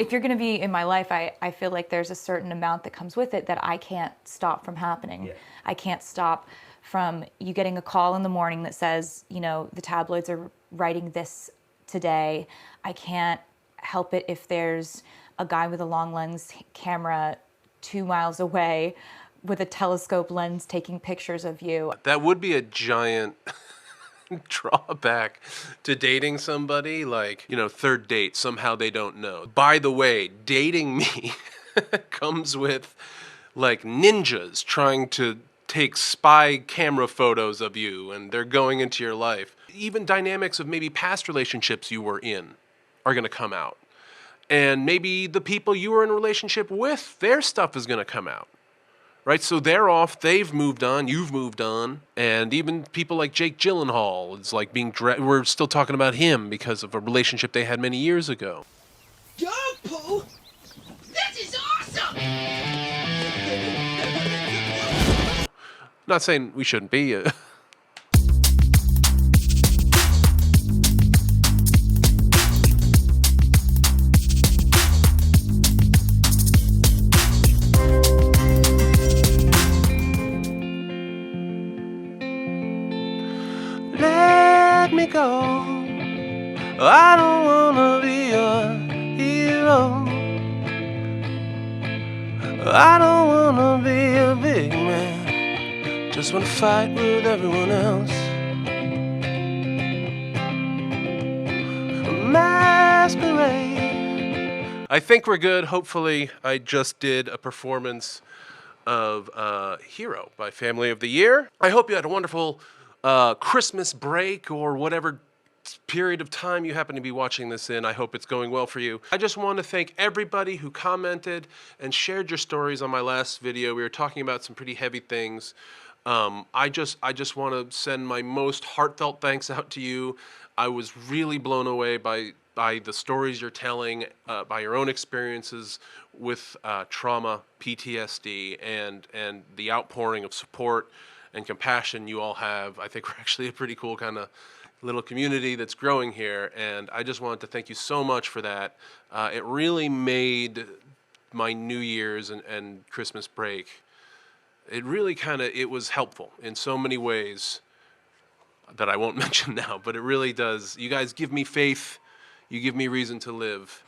if you're going to be in my life, I feel like there's a certain amount that comes with it that I can't stop from happening. Yeah. I can't stop from you getting a call in the morning that says, you know, the tabloids are writing this today. I can't help it if there's a guy with a long lens camera 2 miles away with a telescope lens taking pictures of you. That would be a giant drawback to dating somebody, like, you know, third date, somehow they don't know. By the way, dating me comes with like ninjas trying to take spy camera photos of you, and they're going into your life. Even dynamics of maybe past relationships you were in are going to come out. And maybe the people you were in a relationship with, their stuff is going to come out. Right? So they're off, they've moved on, you've moved on. And even people like Jake Gyllenhaal, it's like we're still talking about him because of a relationship they had many years ago. Go, Pooh! This is awesome! Not saying we shouldn't be. Let me go. I don't wanna be a hero. I don't wanna be a big man. Just wanna fight with everyone else. Masquerade. I think we're good. Hopefully, I just did a performance of Hero by Family of the Year. I hope you had a wonderful Christmas break or whatever period of time you happen to be watching this in. I hope it's going well for you. I just want to thank everybody who commented and shared your stories on my last video. We were talking about some pretty heavy things. I just want to send my most heartfelt thanks out to you. I was really blown away by the stories you're telling, by your own experiences with trauma, PTSD, and the outpouring of support and compassion you all have. I think we're actually a pretty cool kind of little community that's growing here, and I just wanted to thank you so much for that. It really made my New Year's and Christmas break, it was helpful in so many ways that I won't mention now, but it really does. You guys give me faith, you give me reason to live.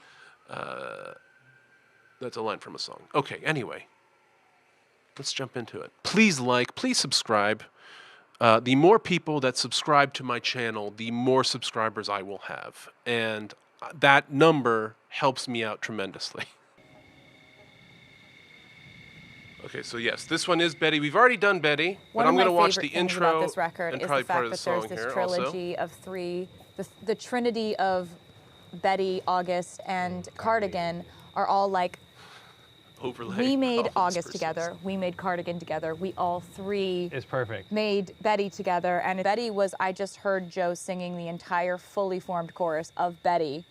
That's a line from a song. Okay, anyway. Let's jump into it. Please please subscribe. The more people that subscribe to my channel, the more subscribers I will have. And that number helps me out tremendously. Okay, so yes, this one is Betty. We've already done Betty, but I'm going to watch the intro about this record and is probably the fact part of the that there's song this here trilogy also. of three, the trinity of Betty, August, and Cardigan are all like, Overlay we made problems August persist. together, we made Cardigan together, we all three It's perfect. made Betty together, and Betty was, I just heard Joe singing the entire fully formed chorus of Betty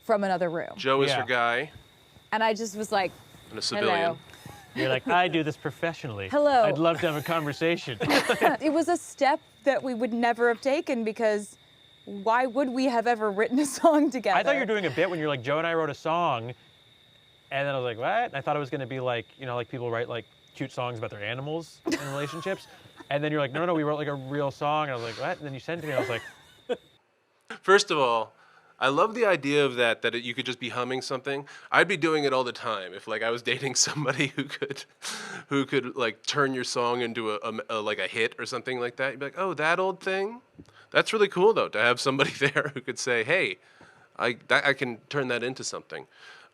from another room. Joe is Yeah. her guy And I just was like, and a civilian. hello. You're like, I do this professionally. Hello. I'd love to have a conversation. It was a step that we would never have taken because why would we have ever written a song together? I thought you were doing a bit when you're like, Joe and I wrote a song, and then I was like, what? I thought it was gonna be like, you know, like people write like cute songs about their animals in relationships, and then you're like, no, we wrote like a real song, and I was like, what? And then you sent it to me, and I was like, First of all, I love the idea of that you could just be humming something. I'd be doing it all the time if like I was dating somebody who could like turn your song into a hit or something like that. You'd be like, oh, that old thing? That's really cool though, to have somebody there who could say, hey, I can turn that into something.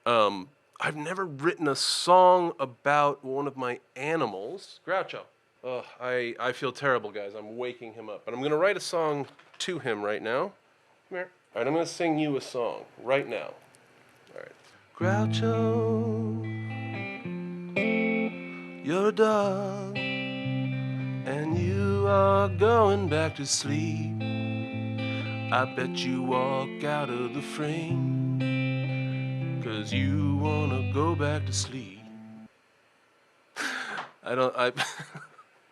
I've never written a song about one of my animals. Groucho. Ugh, I feel terrible, guys. I'm waking him up. But I'm going to write a song to him right now. Come here. All right, I'm going to sing you a song right now. All right. Groucho, you're a dog, and you are going back to sleep. I bet you walk out of the frame, 'cause you want to go back to sleep.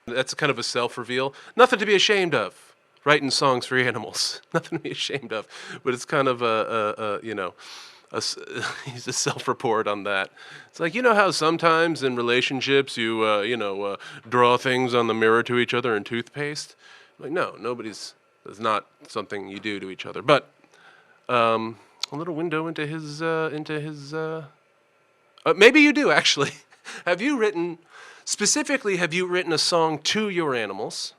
That's kind of a self-reveal. Nothing to be ashamed of, writing songs for animals. Nothing to be ashamed of, but it's kind of he's a self-report on that. It's like, you know how sometimes in relationships you draw things on the mirror to each other in toothpaste. Like, no, it's not something you do to each other. But a little window into his maybe you do actually. Have you written a song to your animals?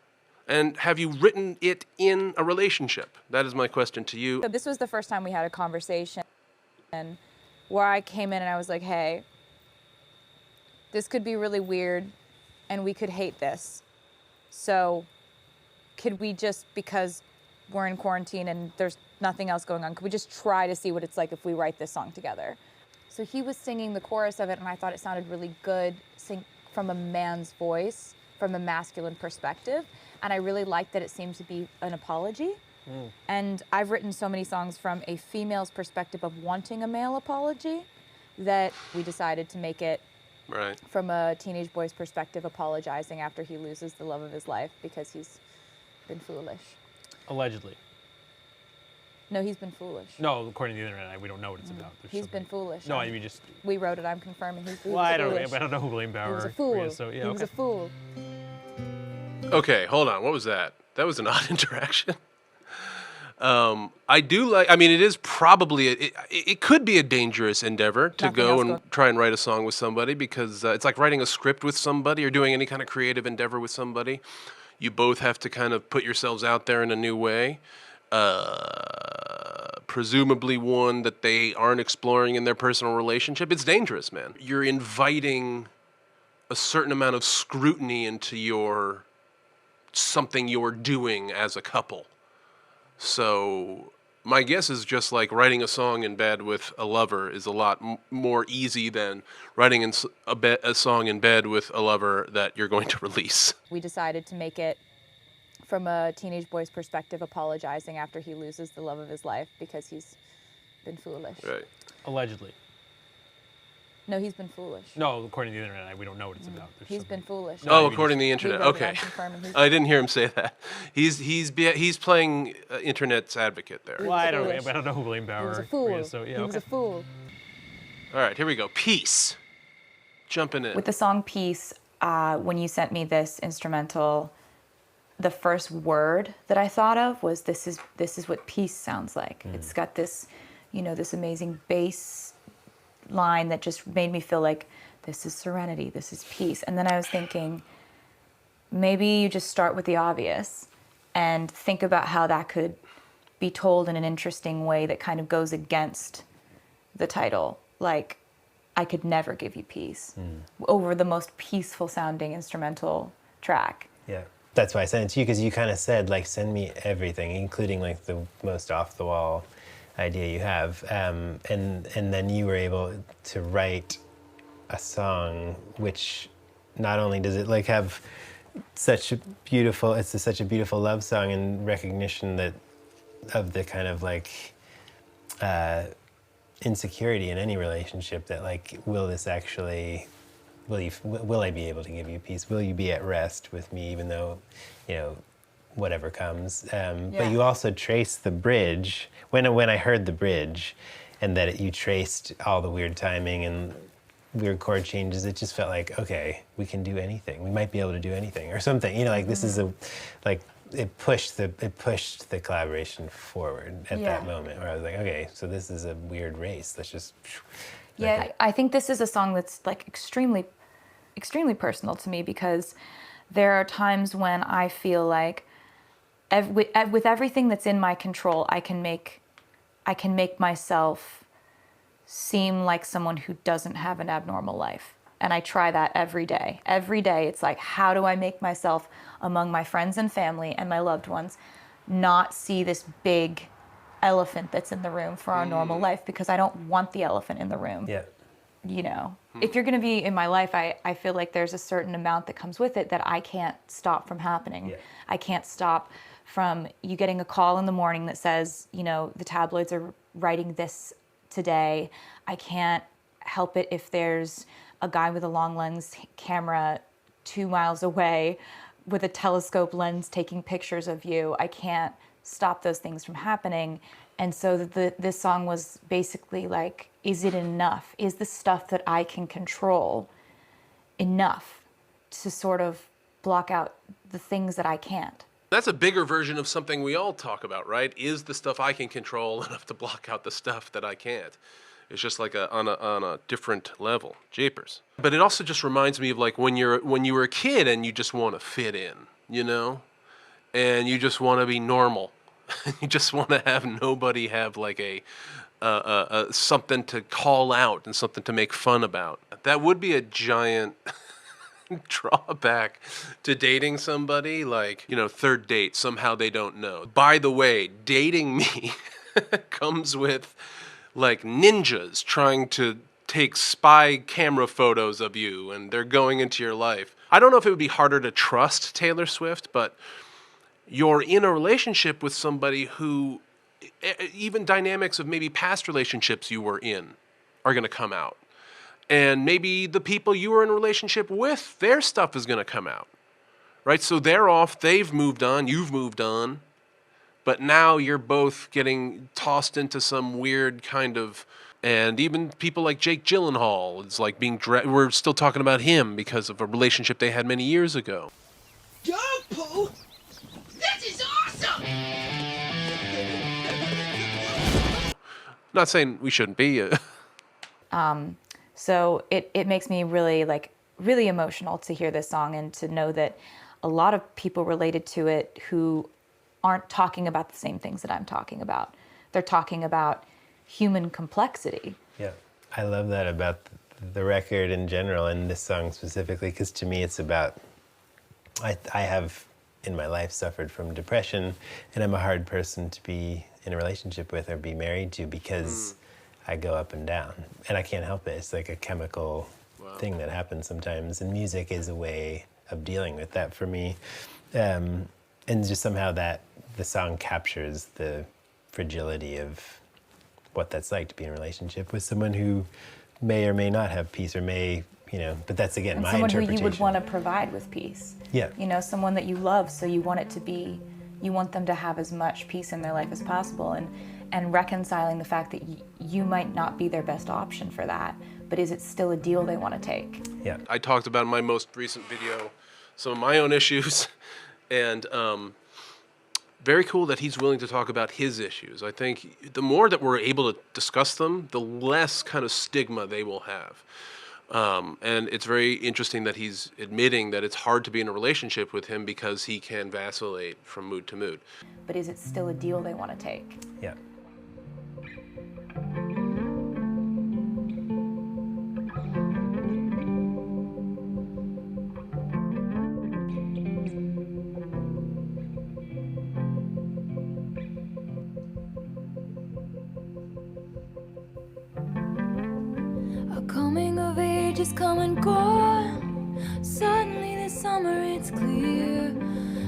And have you written it in a relationship? That is my question to you. So this was the first time we had a conversation where I came in and I was like, hey, this could be really weird and we could hate this. So could we just, because we're in quarantine and there's nothing else going on, could we just try to see what it's like if we write this song together? So he was singing the chorus of it and I thought it sounded really good from a man's voice, from a masculine perspective. And I really liked that it seemed to be an apology. And I've written so many songs from a female's perspective of wanting a male apology that we decided to make it Right. from a teenage boy's perspective, apologizing after he loses the love of his life because he's been foolish. Allegedly. No, he's been foolish. No, according to the internet, we don't know what it's about. He's been foolish. No, I mean just. We wrote it. I'm confirming. He Well, was I don't foolish. know who Blaine Bauer He was a fool. is. So yeah, he was a fool. Okay, hold on. What was that? That was an odd interaction. I do like. I mean, it is probably. It could be a dangerous endeavor to Nothing go else and going- try and write a song with somebody because it's like writing a script with somebody or doing any kind of creative endeavor with somebody. You both have to kind of put yourselves out there in a new way. Presumably one that they aren't exploring in their personal relationship. It's dangerous, man. You're inviting a certain amount of scrutiny into something you're doing as a couple. So my guess is just like writing a song in bed with a lover is a lot more easy than writing a song in bed with a lover that you're going to release. We decided to make it from a teenage boy's perspective, apologizing after he loses the love of his life because he's been foolish. Right. Allegedly. No, he's been foolish. No, according to the internet, we don't know what it's about. He's been foolish. No, Oh, you according to the We internet. wrote it. Okay. I'm confirming. I didn't hear him say that. He's playing internet's advocate there. Well, I don't foolish. know who Blaine He Bauer was a fool. is. So yeah, he was a okay. fool. All right, here we go. Peace. Jumping in. With the song Peace, when you sent me this instrumental, the first word that I thought of was this is what peace sounds like. It's got this, this amazing bass line that just made me feel like this is serenity, this is peace. And then I was thinking, maybe you just start with the obvious and think about how that could be told in an interesting way that kind of goes against the title. Like, I could never give you peace over the most peaceful sounding instrumental track. Yeah, that's why I sent it to you, because you kind of said, like, send me everything, including like the most off the wall idea you have, and then you were able to write a song which not only does it like have such a beautiful love song and recognition that of the kind of like insecurity in any relationship, that like, will I be able to give you peace? Will you be at rest with me even though, whatever comes? But you also trace the bridge. When I heard the bridge and that you traced all the weird timing and weird chord changes, it just felt like, okay, we can do anything. We might be able to do anything or something. Like this is it pushed the collaboration forward at that moment where I was like, okay, so this is a weird race. Let's just I think this is a song that's like extremely, extremely personal to me, because there are times when I feel like with everything that's in my control, I can make myself seem like someone who doesn't have an abnormal life. And I try that every day. Every day it's like, how do I make myself among my friends and family and my loved ones not see this big elephant that's in the room for our normal life, because I don't want the elephant in the room. Yeah. If you're going to be in my life, I feel like there's a certain amount that comes with it that I can't stop from happening. Yeah. I can't stop from you getting a call in the morning that says, the tabloids are writing this today. I can't help it if there's a guy with a long lens camera 2 miles away with a telescope lens taking pictures of you. I can't stop those things from happening. And so this song was basically like, is it enough? Is the stuff that I can control enough to sort of block out the things that I can't? That's a bigger version of something we all talk about, right? Is the stuff I can control enough to block out the stuff that I can't? It's just like on a different level. Japers. But it also just reminds me of like when you were a kid and you just want to fit in, you know? And you just want to be normal. You just want to have nobody have like a something to call out and something to make fun about. That would be a giant drawback to dating somebody, like, you know, third date, somehow they don't know. By the way, dating me comes with like ninjas trying to take spy camera photos of you, and they're going into your life. I don't know if it would be harder to trust Taylor Swift, but you're in a relationship with somebody who even dynamics of maybe past relationships you were in are going to come out. And maybe the people you were in a relationship with, their stuff is going to come out, right? So they're off, they've moved on, you've moved on, but now you're both getting tossed into some weird kind of, and even people like Jake Gyllenhaal, it's like we're still talking about him because of a relationship they had many years ago. Dog poo? This is awesome! Not saying we shouldn't be. So it makes me really emotional to hear this song and to know that a lot of people related to it who aren't talking about the same things that I'm talking about. They're talking about human complexity. Yeah, I love that about the record in general and this song specifically, because to me it's about, I have in my life suffered from depression, and I'm a hard person to be in a relationship with or be married to because I go up and down, and I can't help it. It's like a chemical thing that happens sometimes, and music is a way of dealing with that for me. And just somehow that the song captures the fragility of what that's like to be in a relationship with someone who may or may not have peace, or may, you know, but that's again And my someone interpretation. who you would want to provide with peace. Yeah. You know, someone that you love, so you want you want them to have as much peace in their life as possible, and reconciling the fact that you might not be their best option for that, but is it still a deal they want to take? Yeah. I talked about in my most recent video some of my own issues, and very cool that he's willing to talk about his issues. I think the more that we're able to discuss them, the less kind of stigma they will have. And it's very interesting that he's admitting that it's hard to be in a relationship with him because he can vacillate from mood to mood. But is it still a deal they want to take? Yeah. Coming of age is come and gone. Suddenly this summer it's clear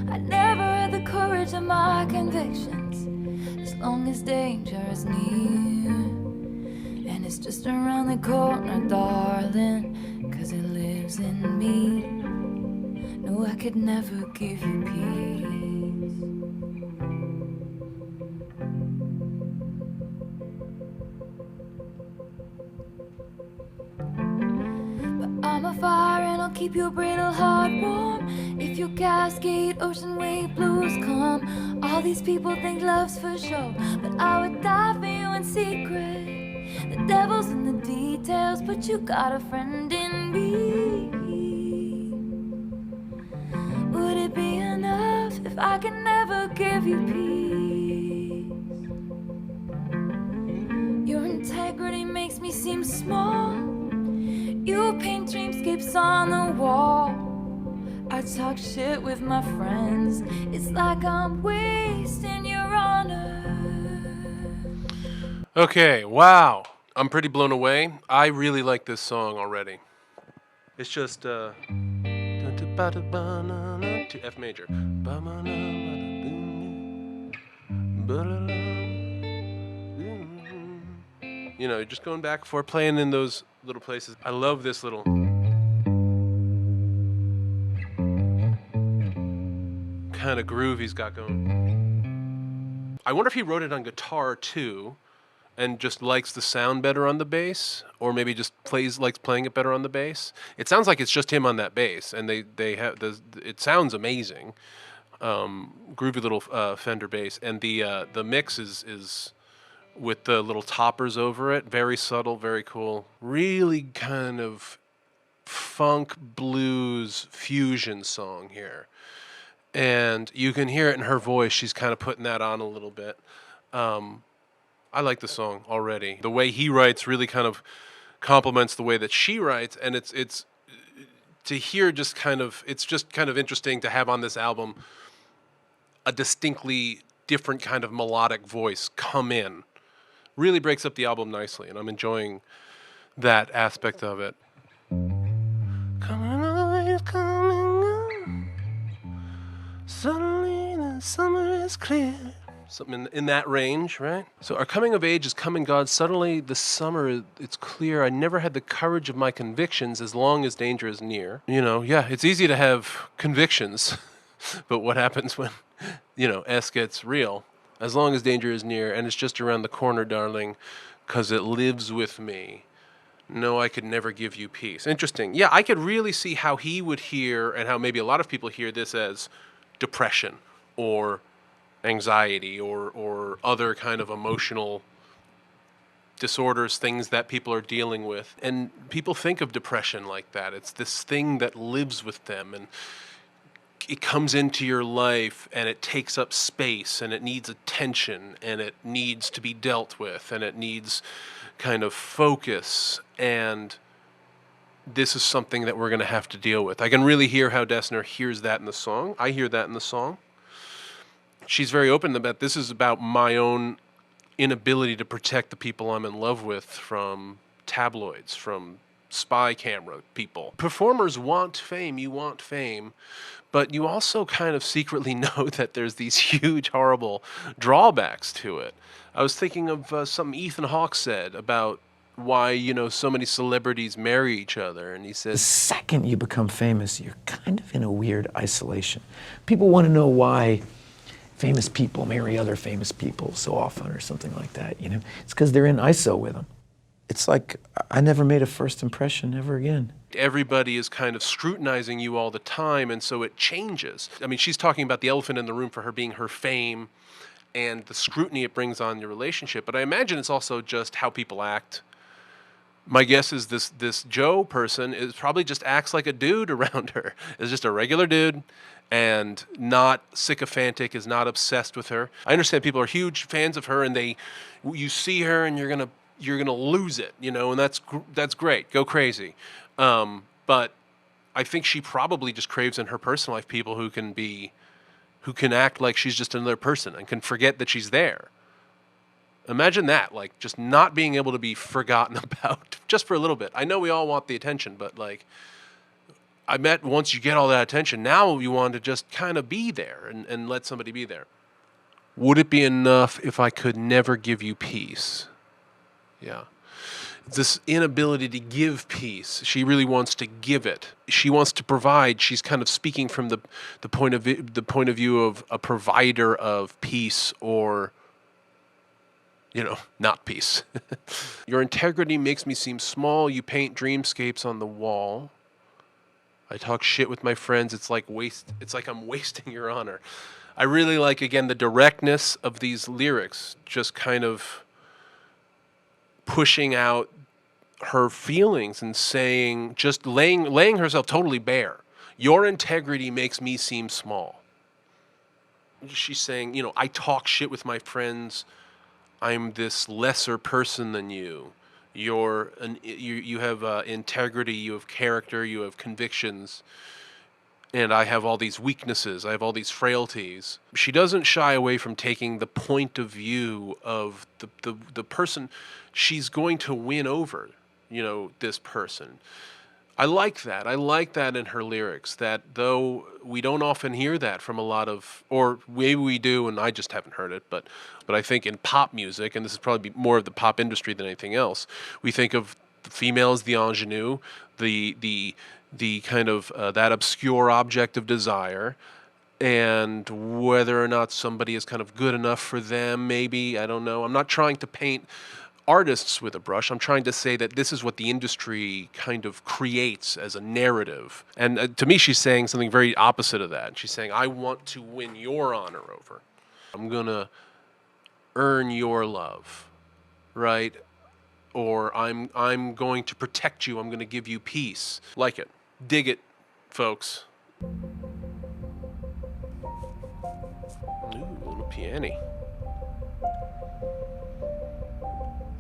I never had the courage of my convictions, as long as danger is near. And it's just around the corner, darling, 'cause it lives in me. No, I could never give you peace. I'm a fire and I'll keep your brittle heart warm. If your cascade ocean wave blues come, all these people think love's for sure, but I would die for you in secret. The devil's in the details, but you got a friend in me. Would it be enough if I can never give you peace? Your integrity makes me seem small. You paint dreamscapes on the wall. I talk shit with my friends. It's like I'm wasting your honor. Okay, wow. I'm pretty blown away. I really like this song already. It's just to F major. You know, just going back for playing in those little places. I love this little kind of groove he's got going. I wonder if he wrote it on guitar too, and just likes the sound better on the bass, or maybe just likes playing it better on the bass. It sounds like it's just him on that bass, and they have it sounds amazing, groovy little Fender bass, and the mix is with the little toppers over it, very subtle, very cool, really kind of funk blues fusion song here, and you can hear it in her voice. She's kind of putting that on a little bit. I like the song already. The way he writes really kind of complements the way that she writes, and it's to hear just kind of, it's just kind of interesting to have on this album a distinctly different kind of melodic voice come in. Really breaks up the album nicely, and I'm enjoying that aspect of it. Coming on, coming on. Suddenly the summer is clear. Something in that range, right? So our coming of age is coming, God. Suddenly the summer, it's clear. I never had the courage of my convictions as long as danger is near. You know, yeah, it's easy to have convictions, but what happens when, S gets real? As long as danger is near, and it's just around the corner, darling, 'cause it lives with me. No, I could never give you peace. Interesting. Yeah, I could really see how he would hear, and how maybe a lot of people hear this as depression or anxiety or other kind of emotional disorders, things that people are dealing with. And people think of depression like that. It's this thing that lives with them, and it comes into your life, and it takes up space, and it needs attention, and it needs to be dealt with, and it needs kind of focus. And this is something that we're going to have to deal with. I can really hear how Dessner hears that in the song. I hear that in the song. She's very open about this is about my own inability to protect the people I'm in love with from tabloids, from spy camera people. Performers want fame, you want fame, but you also kind of secretly know that there's these huge, horrible drawbacks to it. I was thinking of something Ethan Hawke said about why, so many celebrities marry each other, and he The says, second you become famous, you're kind of in a weird isolation. People want to know why famous people marry other famous people so often or something like that, It's because they're in ISO with them. It's like, I never made a first impression ever again. everybody is kind of scrutinizing you all the time, and so it changes. I mean, she's talking about the elephant in the room for her being her fame and the scrutiny it brings on your relationship, but I imagine it's also just how people act. My guess is this Joe person is probably just acts like a dude around her. Is just a regular dude and not sycophantic, is not obsessed with her. I understand people are huge fans of her, and you see her and you're gonna lose it, and that's great. Go crazy. But I think she probably just craves in her personal life people who can act like she's just another person and can forget that she's there. Imagine that, like, just not being able to be forgotten about just for a little bit. I know we all want the attention, but, like, I bet once you get all that attention, now you want to just kind of be there and let somebody be there. Would it be enough if I could never give you peace? Yeah. This inability to give peace. She really wants to give it. She wants to provide. She's kind of speaking from the point of view of a provider of peace, or not peace. Your integrity makes me seem small. You paint dreamscapes on the wall. I talk shit with my friends. It's like I'm wasting your honor. I really like, again, the directness of these lyrics, just kind of pushing out her feelings and saying, just laying herself totally bare. Your integrity makes me seem small. She's saying, I talk shit with my friends. I'm this lesser person than you. You have integrity, you have character, you have convictions, and I have all these weaknesses, I have all these frailties. She doesn't shy away from taking the point of view of the person she's going to win over, this person. I like that. I like that in her lyrics, that though we don't often hear that from a lot of, or maybe we do and I just haven't heard it, but I think in pop music, and this is probably more of the pop industry than anything else, we think of the female as the ingenue, the kind of that obscure object of desire, and whether or not somebody is kind of good enough for them, maybe, I don't know. I'm not trying to paint artists with a brush. I'm trying to say that this is what the industry kind of creates as a narrative. And to me, she's saying something very opposite of that. She's saying, I want to win your honor over. I'm going to earn your love, right? Or I'm going to protect you. I'm going to give you peace. Like it. Dig it, folks. Ooh, a little piano.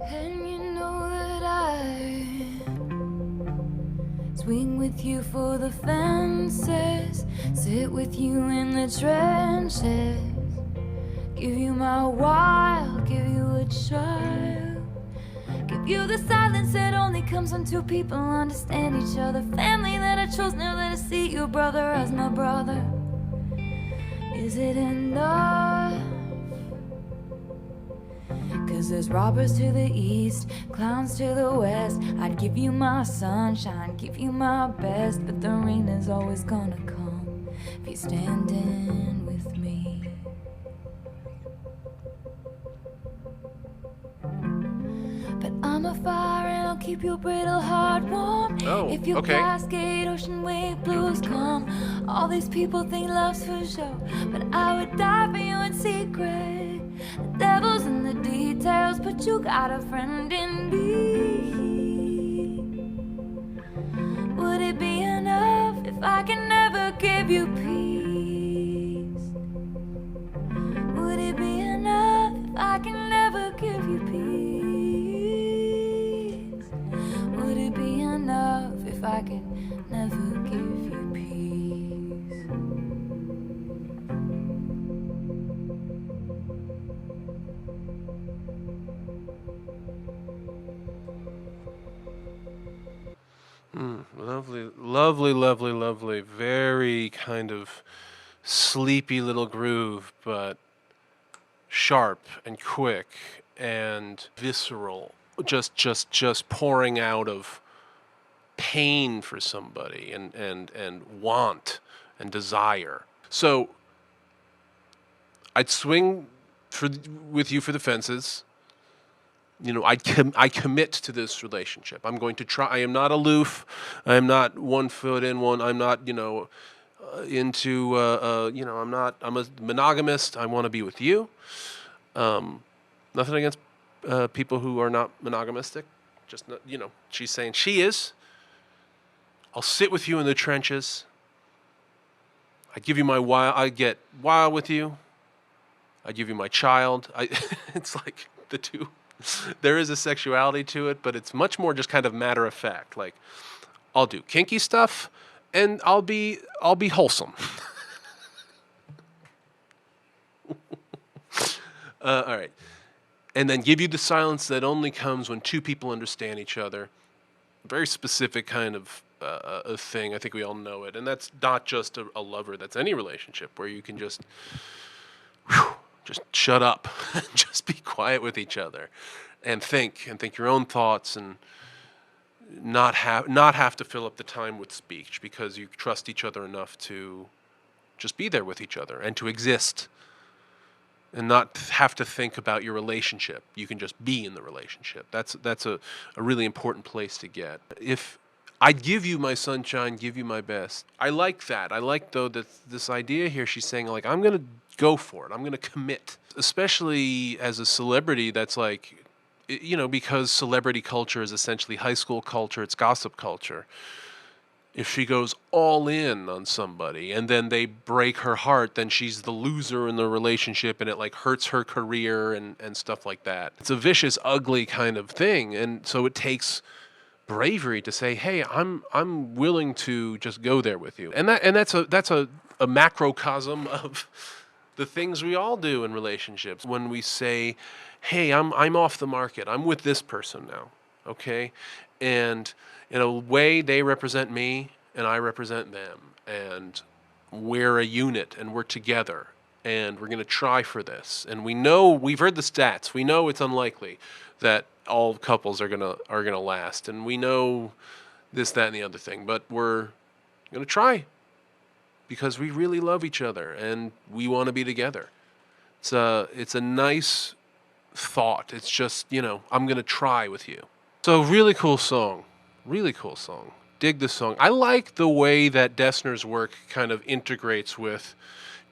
And you know that I swing with you for the fences, sit with you in the trenches, give you my wild, give you a child, give you the silence that only comes when two people understand each other, family that I chose never to see your brother as my brother. Is it enough? 'Cause there's robbers to the east, clowns to the west. I'd give you my sunshine, give you my best, but the rain is always gonna come if you're standing with me. But I'm a fire and I'll keep your brittle heart warm. Oh, if your okay. cascade ocean wave blues come, all these people think love's for show, but I would die for you in secret. The devil's in the details, but you got a friend in me. Would it be enough if I can never give you peace? Would it be enough if I can never give you peace? Would it be enough if I could never give you peace? Lovely, lovely, lovely, lovely. Very kind of sleepy little groove, but sharp and quick and visceral. Just pouring out of pain for somebody and want and desire. So I'd swing with you for the fences. You know, I commit to this relationship. I'm going to try. I am not aloof. I am not 1 foot in one. I'm not, into, I'm a monogamist. I want to be with you. Nothing against people who are not monogamistic. Just, not, she's saying she is. I'll sit with you in the trenches. I give you my wild. I get wild with you. I give you my child. It's like the two. There is a sexuality to it, but it's much more just kind of matter of fact. Like, I'll do kinky stuff, and I'll be wholesome. All right, and then give you the silence that only comes when two people understand each other. Very specific kind of a thing. I think we all know it, and that's not just a lover. That's any relationship where you can just shut up, just be quiet with each other, and think your own thoughts, and not have to fill up the time with speech because you trust each other enough to just be there with each other and to exist, and not have to think about your relationship. You can just be in the relationship. That's a really important place to get. If I'd give you my sunshine, give you my best. I like that. I like, though, that this idea here, she's saying, like, I'm going to go for it. I'm going to commit. Especially as a celebrity that's like, because celebrity culture is essentially high school culture, it's gossip culture. If she goes all in on somebody and then they break her heart, then she's the loser in the relationship and it like hurts her career and stuff like that. It's a vicious, ugly kind of thing. And so it takes bravery to say, hey, I'm willing to just go there with you. And that's a macrocosm of the things we all do in relationships. When we say, hey, I'm off the market. I'm with this person now. Okay? And in a way, they represent me and I represent them. And we're a unit and we're together. And we're going to try for this. And we've heard the stats. We know it's unlikely that all couples are gonna last. And we know this, that, and the other thing. But we're going to try. because we really love each other and we want to be together. It's a nice thought. It's just, you know, I'm going to try with you. So really cool song. Really cool song. Dig this song. I like the way that Dessner's work kind of integrates with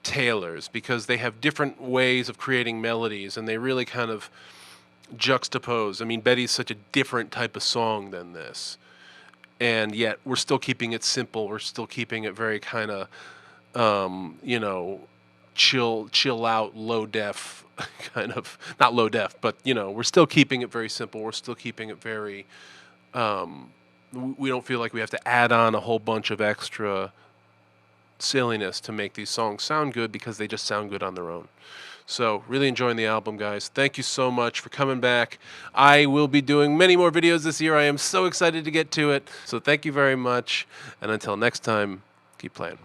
Taylor's, because they have different ways of creating melodies and they really kind of juxtapose. I mean, Betty's such a different type of song than this. And yet we're still keeping it simple. We're still keeping it very kind of, you know, chill out, low def kind of, not low def, but, you know, we're still keeping it very simple. We're still keeping it very, we don't feel like we have to add on a whole bunch of extra silliness to make these songs sound good, because they just sound good on their own. So really enjoying the album, guys. Thank you so much for coming back. I will be doing many more videos this year. I am so excited to get to it. So thank you very much. And until next time, keep playing.